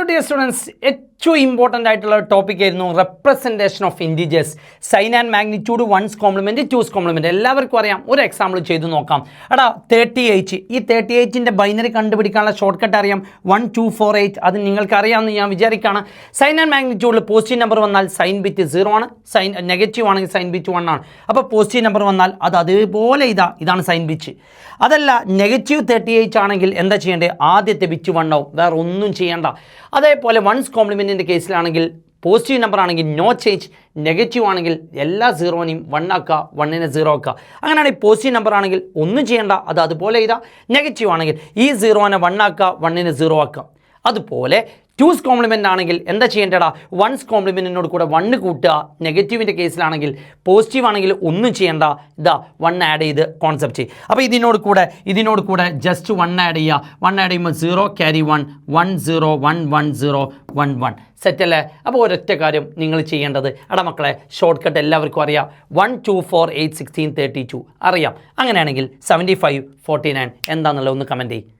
Dear students, ഏറ്റവും important ആയിട്ടുള്ള topic ആയിരുന്നു representation of integers. Sign and magnitude, ones complement, twos complement. എല്ലാവർക്കും അറിയാം. ഒരു എക്സാമ്പിൾ ചെയ്ത് നോക്കാം. എടാ 38, ഈ 38ൻ്റെ ബൈനറി കണ്ടുപിടിക്കാനുള്ള ഷോർട്ട് കട്ട് അറിയാം, 1248. അത് നിങ്ങൾക്ക് അറിയാമെന്ന് ഞാൻ വിചാരിക്കുകയാണ്. സൈൻ ആൻഡ് മാഗ്നിറ്റ്യൂഡിൽ പോസിറ്റീവ് നമ്പർ വന്നാൽ സൈൻ ബിറ്റ് 0 ആണ്, സൈൻ നെഗറ്റീവ് ആണെങ്കിൽ സൈൻ ബിറ്റ് 1 ആണ്. അപ്പോൾ പോസിറ്റീവ് നമ്പർ വന്നാൽ അത് അതേപോലെ ഇതാണ് സൈൻ ബിറ്റ്. അതല്ല നെഗറ്റീവ് 38 ആണെങ്കിൽ എന്താ ചെയ്യേണ്ടത്? ആദ്യത്തെ ബിറ്റ് 1 ആവും, വേറെ ഒന്നും ചെയ്യേണ്ട. അതേപോലെ വൺസ് കോംപ്ലിമെൻറ്റിൻ്റെ കേസിലാണെങ്കിൽ പോസിറ്റീവ് നമ്പർ ആണെങ്കിൽ നോ ചേഞ്ച്, നെഗറ്റീവ് ആണെങ്കിൽ എല്ലാ 0നെയും 1 ആക്കുക, 1നെ 0 ആക്കുക. അങ്ങനെയാണെങ്കിൽ പോസിറ്റീവ് നമ്പർ ആണെങ്കിൽ ഒന്നും ചെയ്യേണ്ട, അത് അതുപോലെ നെഗറ്റീവ് ആണെങ്കിൽ ഈ 0നെ 1 ആക്കുക, 1നെ 0 ആക്കുക. അതുപോലെ ടൂസ് കോംപ്ലിമെൻ്റ് ആണെങ്കിൽ എന്താ ചെയ്യേണ്ടടാ? വൺസ് കോംപ്ലിമെൻറ്റിനോട് കൂടെ 1 കൂട്ടുക. നെഗറ്റീവിൻ്റെ കേസിലാണെങ്കിൽ പോസിറ്റീവ് ആണെങ്കിൽ ഒന്നും ചെയ്യേണ്ട, 1 ആഡ് ചെയ്ത് കോൺസെപ്റ്റ്. അപ്പോൾ ഇതിനോട് കൂടെ ജസ്റ്റ് 1 ആഡ് ചെയ്യുക. 1 ആഡ് ചെയ്യുമ്പോൾ 0 ക്യാരി 1, 1 0 1 1 0 1 1. സെറ്റല്ലേ? അപ്പോൾ ഒരൊറ്റ കാര്യം നിങ്ങൾ ചെയ്യേണ്ടത്, മക്കളെ ഷോർട്ട് കട്ട് എല്ലാവർക്കും അറിയാം. 1 2 4 8 16 32 അറിയാം. അങ്ങനെയാണെങ്കിൽ 75 49 എന്താണെന്നുള്ളത് ഒന്ന് കമൻറ്റ് ചെയ്യും.